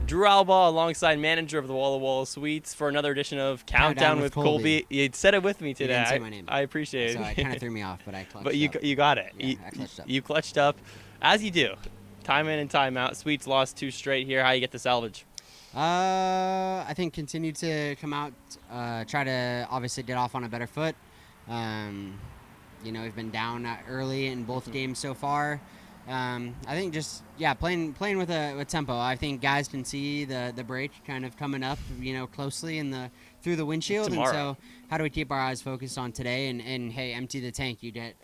Drew Albaugh alongside manager of the Walla Walla Suites for another edition of Countdown with Colby. You said it with me today. You didn't say my name. I appreciate it. So it kind of threw me off, but I clutched but up. you got it. Yeah, I clutched up. You clutched up, as you do. Time in and time out. Suites lost 2 straight here. How you get the salvage? I think continue to come out, try to obviously get off on a better foot. We've been down early in both games so far. I think just playing with tempo. I think guys can see the break kind of coming up, closely through the windshield. Tomorrow. And so how do we keep our eyes focused on today? And hey, empty the tank. You get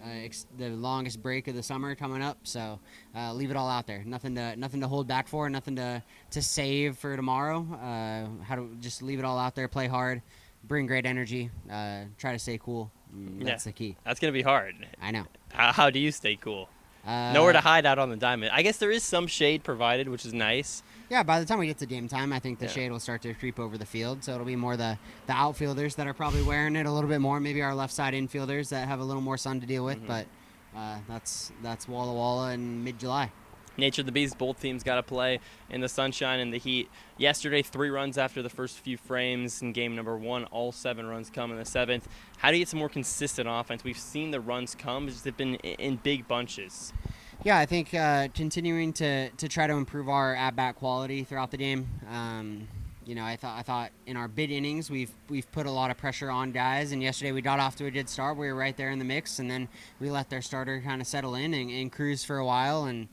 the longest break of the summer coming up. So leave it all out there. Nothing to hold back for. Nothing to save for tomorrow. How to just leave it all out there. Play hard. Bring great energy. Try to stay cool. That's the key. That's gonna be hard. I know. How do you stay cool? Nowhere to hide out on the diamond. I guess there is some shade provided, which is nice. Yeah, by the time we get to game time, I think the shade will start to creep over the field. So it'll be more the outfielders that are probably wearing it a little bit more. Maybe our left side infielders that have a little more sun to deal with. But that's Walla Walla in mid-July. Nature of the beast, both teams got to play in the sunshine and the heat. Yesterday, 3 runs after the first few frames in game number 1. All 7 runs come in the 7th. How do you get some more consistent offense? We've seen the runs come, just they've been in big bunches. Yeah, I think continuing to try to improve our at-bat quality throughout the game. I thought in our bid innings we've put a lot of pressure on guys, and yesterday we got off to a good start. We were right there in the mix, and then we let their starter kind of settle in and cruise for a while, and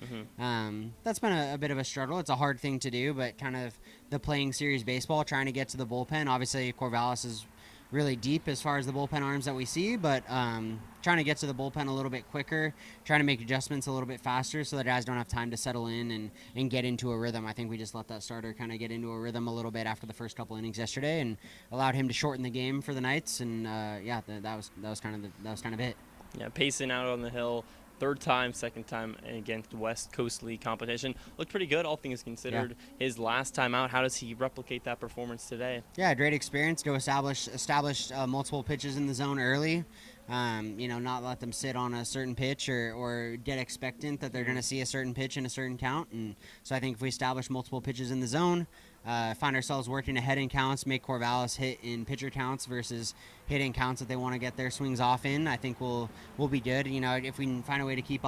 that's been a bit of a struggle. It's a hard thing to do, but kind of the playing series baseball, trying to get to the bullpen. Obviously, Corvallis is really deep as far as the bullpen arms that we see, but trying to get to the bullpen a little bit quicker, trying to make adjustments a little bit faster so that guys don't have time to settle in and get into a rhythm. I think we just let that starter kind of get into a rhythm a little bit after the first couple innings yesterday and allowed him to shorten the game for the Knights, and that was kind of it. Yeah, Payson out on the hill. 3rd time, 2nd time against West Coast League competition. Looked pretty good, all things considered. Yeah. His last time out, how does he replicate that performance today? Yeah, great experience. Go establish multiple pitches in the zone early. Not let them sit on a certain pitch or get expectant that they're going to see a certain pitch in a certain count. And so I think if we establish multiple pitches in the zone, find ourselves working ahead in counts, make Corvallis hit in pitcher counts versus hitting counts that they want to get their swings off in, I think we'll be good. If we can find a way to keep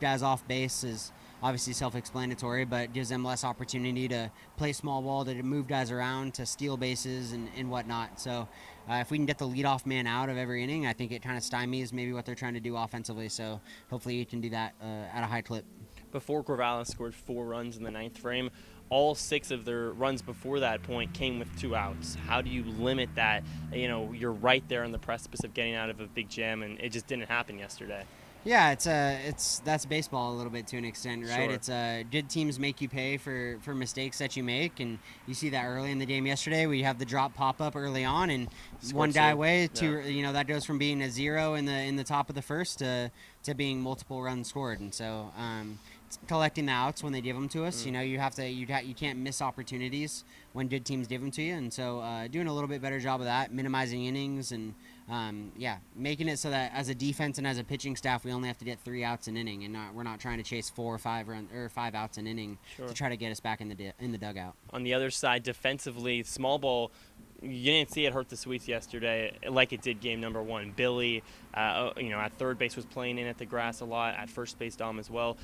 guys off base is obviously self-explanatory, but gives them less opportunity to play small ball, to move guys around, to steal bases and whatnot. So if we can get the leadoff man out of every inning, I think it kind of stymies maybe what they're trying to do offensively. So hopefully you can do that at a high clip. Before Corvallis scored 4 runs in the 9th frame, all 6 of their runs before that point came with 2 outs. How do you limit that? You're right there on the precipice of getting out of a big jam, and it just didn't happen yesterday. Yeah, that's baseball a little bit to an extent, right? Sure. It's good teams make you pay for mistakes that you make, and you see that early in the game yesterday. We have the drop pop up early on, and one guy away to that goes from being a 0 in the top of the first to being multiple runs scored, and so collecting the outs when they give them to us. You can't miss opportunities when good teams give them to you, and so doing a little bit better job of that, minimizing innings, and making it so that as a defense and as a pitching staff, we only have to get 3 outs an inning, and we're not trying to chase 4 or 5 outs an inning to try to get us back in the dugout. On the other side, defensively, small ball. You didn't see it hurt the Sweets yesterday like it did game number 1. Billy, at third base was playing in at the grass a lot. At first base, Dom as well.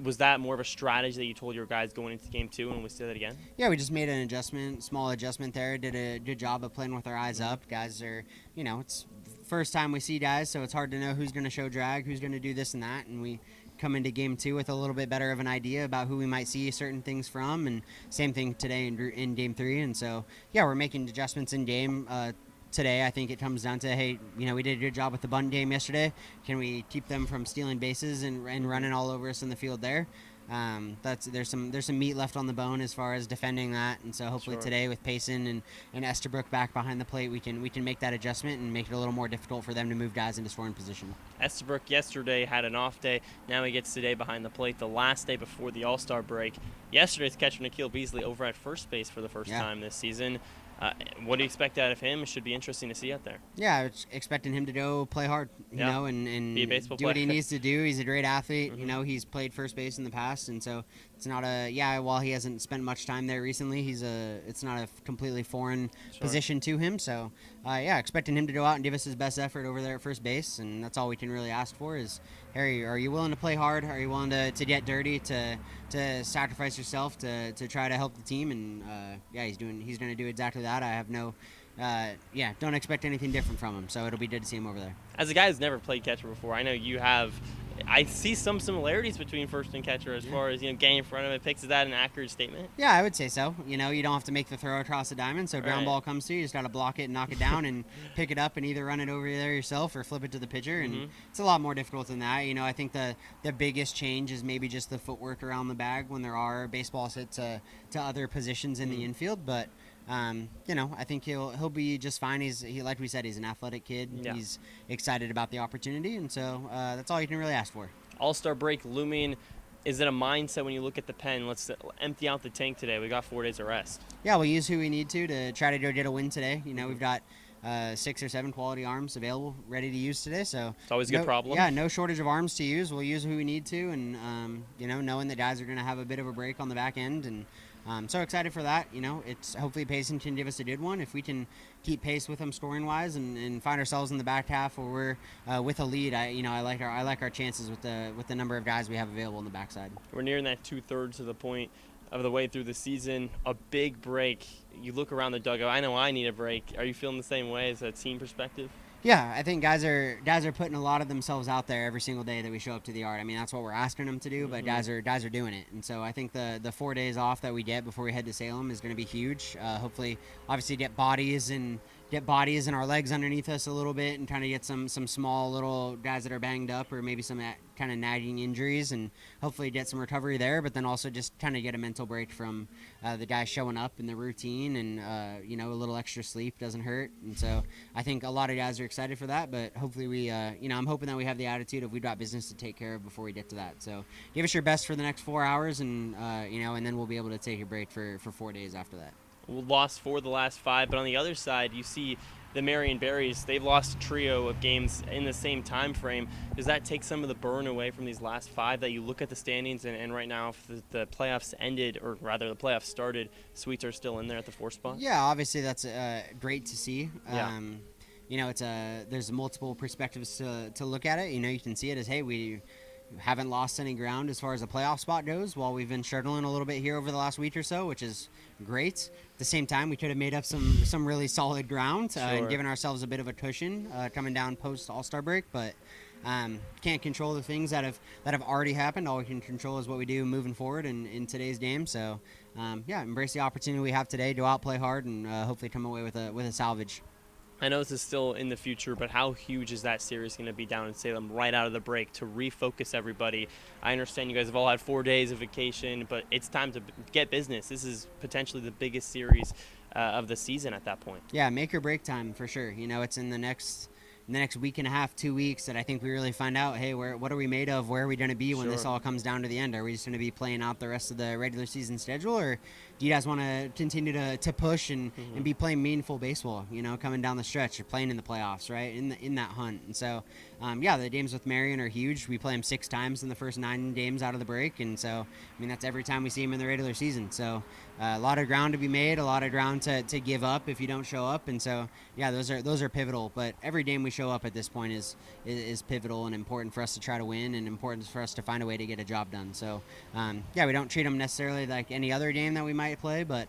Was that more of a strategy that you told your guys going into game 2, and we say that again? Yeah, we just made an small adjustment there. Did a good job of playing with our eyes up. Guys are, it's first time we see guys, so it's hard to know who's going to show drag, who's going to do this and that, and we come into game 2 with a little bit better of an idea about who we might see certain things from, and same thing today in game 3. And so, we're making adjustments in game today. I think it comes down to, hey, we did a good job with the bunt game yesterday. Can we keep them from stealing bases and running all over us in the field there? There's some meat left on the bone as far as defending that, and so hopefully today with Payson and Estabrook back behind the plate, we can make that adjustment and make it a little more difficult for them to move guys into scoring position. Estabrook yesterday had an off day. Now he gets today behind the plate, the last day before the All-Star break. Yesterday's catcher Nikhil Beasley over at first base for the first time this season. What do you expect out of him? It should be interesting to see out there. Yeah, I was expecting him to go play hard, and be a baseball do player. What he needs to do. He's a great athlete. He's played first base in the past, and so it's not a while he hasn't spent much time there recently, it's not a completely foreign position to him. So expecting him to go out and give us his best effort over there at first base, and that's all we can really ask for is, Harry, are you willing to play hard? Are you willing to get dirty, to sacrifice yourself to try to help the team? And he's going to do exactly that. I have no don't expect anything different from him, so it'll be good to see him over there. As a guy who's never played catcher before, I know you have. I see some similarities between first and catcher as far as getting in front of it. Picks, is that an accurate statement? Yeah, I would say so. You don't have to make the throw across the diamond, so ground ball comes to you, just got to block it and knock it down and pick it up and either run it over there yourself or flip it to the pitcher, and it's a lot more difficult than that. I think the biggest change is maybe just the footwork around the bag when there are baseballs hit to other positions in the infield, but I think he'll be just fine. He like we said, he's an athletic kid. Yeah. He's excited about the opportunity, and so that's all you can really ask for. All-Star break looming. Is it a mindset when you look at the pen? Let's empty out the tank today. We got 4 days of rest. Yeah, we'll use who we need to try to go get a win today. We've got 6 or 7 quality arms available, ready to use today. So it's always a good problem. Yeah, no shortage of arms to use. We'll use who we need to, and knowing that guys are going to have a bit of a break on the back end, and so excited for that. It's hopefully Payson can give us a good one. If we can keep pace with them scoring wise and find ourselves in the back half where we're with a lead, I like our chances with the number of guys we have available in the backside. We're nearing that 2/3 of the point of the way through the season. A big break. You look around the dugout. I know I need a break. Are you feeling the same way as a team perspective? Yeah, I think guys are putting a lot of themselves out there every single day that we show up to the yard. I mean, that's what we're asking them to do, but guys are doing it. And so I think the 4 days off that we get before we head to Salem is going to be huge. Hopefully, obviously, get bodies and our legs underneath us a little bit, and trying to get some small little guys that are banged up or maybe some kind of nagging injuries, and hopefully get some recovery there. But then also just kind of get a mental break from the guys showing up in the routine, and a little extra sleep doesn't hurt. And so I think a lot of guys are excited for that. But hopefully we, I'm hoping that we have the attitude of we've got business to take care of before we get to that. So give us your best for the next 4 hours, and and then we'll be able to take a break for 4 days after that. Lost 4 of the last 5, but on the other side, you see the Marion Berries. They've lost a trio of games in the same time frame. Does that take some of the burn away from these last 5 that you look at the standings and right now, if the playoffs ended, or rather the playoffs started, Sweets are still in there at the 4th spot? Yeah, obviously that's great to see. Yeah. There's multiple perspectives to look at it. You can see it as, hey, we haven't lost any ground as far as a playoff spot goes, while we've been struggling a little bit here over the last week or so, which is great. At the same time, we could have made up some really solid ground and given ourselves a bit of a cushion coming down post All-Star break, but can't control the things that have already happened. All we can control is what we do moving forward in today's game. So embrace the opportunity we have today, go out, play hard, and hopefully come away with a salvage. I know this is still in the future, but how huge is that series going to be down in Salem right out of the break to refocus everybody? I understand you guys have all had 4 days of vacation, but it's time to get business. This is potentially the biggest series of the season at that point. Yeah, make or break time for sure. It's in the next week and a half, 2 weeks, that I think we really find out, hey, what are we made of? Where are we going to be when this all comes down to the end? Are we just going to be playing out the rest of the regular season schedule, or do you guys want to continue to push and be playing meaningful baseball, coming down the stretch, or playing in the playoffs, right, in that hunt? And so, the games with Marion are huge. We play them 6 times in the first 9 games out of the break, and so, that's every time we see them in the regular season. So a lot of ground to be made, a lot of ground to give up if you don't show up, and so, those are pivotal. But every game we show up at this point is pivotal and important for us to try to win, and important for us to find a way to get a job done. So, we don't treat them necessarily like any other game that we might play, but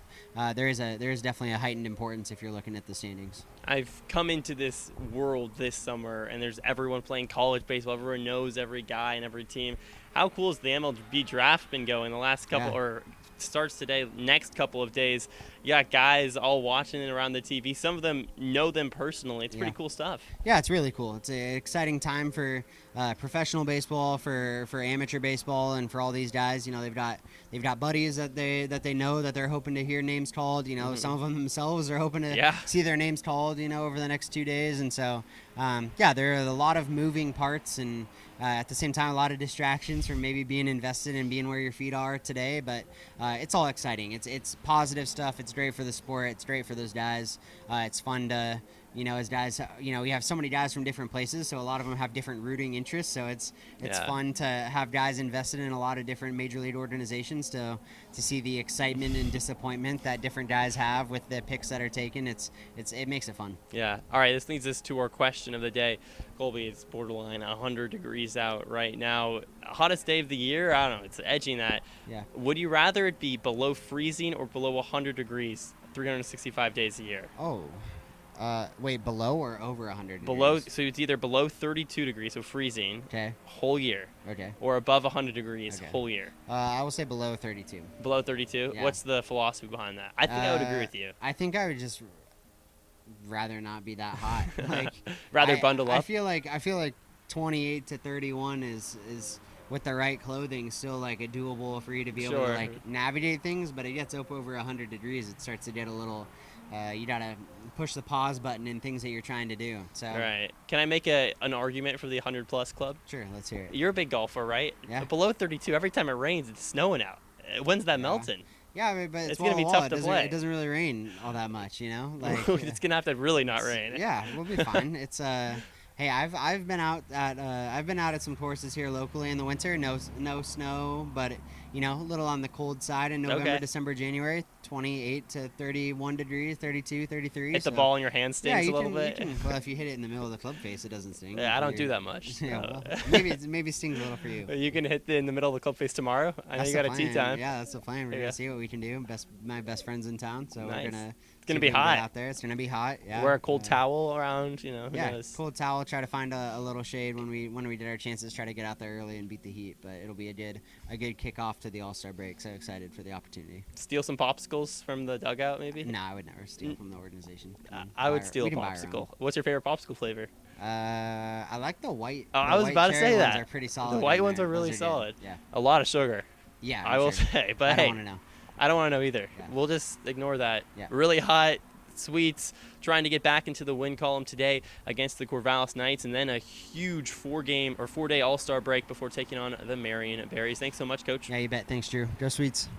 there is definitely a heightened importance if you're looking at the standings. I've come into this world this summer, and there's everyone playing college baseball. Everyone knows every guy and every team. How cool has the MLB draft been going the last couple, or starts today, next couple of days? You got guys all watching it around the TV. Some of them know them personally. It's pretty cool stuff. Yeah, it's really cool. It's an exciting time for professional baseball, for amateur baseball, and for all these guys. They've got buddies that they know that they're hoping to hear names called. Some of them themselves are hoping to see their names called, over the next 2 days. And so, there are a lot of moving parts, and at the same time, a lot of distractions from maybe being invested and being where your feet are today. But it's all exciting. It's positive stuff. It's great for the sport. It's great for those guys. It's fun to as guys, we have so many guys from different places, so a lot of them have different rooting interests. So it's fun to have guys invested in a lot of different major league organizations to see the excitement and disappointment that different guys have with the picks that are taken. It makes it fun. Yeah. All right. This leads us to our question of the day. Colby, it's borderline 100 degrees out right now. Hottest day of the year? I don't know. It's edging that. Yeah. Would you rather it be below freezing or below 100 degrees 365 days a year? Oh. Wait, below or over 100 Below, degrees? so it's either below 32 degrees, so freezing, Okay. whole year, Okay. or above 100 degrees, Okay. whole year. I will say below 32. Below 32? Yeah. What's the philosophy behind that? I think I would agree with you. I think I would just rather not be that hot. Like Rather bundle up? I feel like 28 to 31 is with the right clothing still like a doable for you to be able to Sure. like navigate things, but it gets up over 100 degrees, it starts to get a little you gotta push the pause button in things that you're trying to do. So Right. Can I make an argument for the 100-plus club? sure, let's hear it. You're a big golfer, right? Yeah. But below 32, every time it rains, it's snowing out. When's that Yeah. melting? Yeah, I mean, but It's wall gonna be to tough wall. to It play. doesn't really rain all that much, like It's going to have to really not rain. Yeah, we'll be fine. It's hey, I've been out at some courses here locally in the winter. No snow, but a little on the cold side in November, Okay. December, January. 28 to 31 degrees, 32, 33. Hit the so- ball in your hand Yeah, stings you a little can, bit. well, if you hit it in the middle of the club face, it doesn't sting. Yeah, I don't do that much. Yeah, so. well, maybe it stings a little for you. You can hit in the middle of the club face tomorrow. I know That's you got the a tee plan. time. Yeah, that's the plan. We're Yeah. gonna see what we can do. My best friend's in town, so Nice. we're gonna. It's gonna see be if we can get hot. out there. It's gonna be hot. Yeah. Wear a cold towel around. Who Yeah, knows? cold towel. Try to find a little shade when we get our chances. Try to get out there early and beat the heat. But it'll be a good kickoff to the All-Star break. So excited for the opportunity. Steal some popsicles from the dugout, maybe. No, I would never steal from the organization. I would steal a we can buy our popsicle. What's your favorite popsicle flavor? own. I like the white. Oh, the I was white about to cherry say ones that. Are pretty solid. The white in ones there. are really Those good. solid. Yeah. A lot of sugar. Yeah. I I'm will sure. say, but I hey, don't want to know. I don't want to know either. Yeah. We'll just ignore that. Yeah. Really hot sweets, trying to get back into the win column today against the Corvallis Knights, and then a huge 4-day All-Star break before taking on the Marion Berries. Thanks so much, Coach. Yeah, you bet. Thanks, Drew. Go Sweets.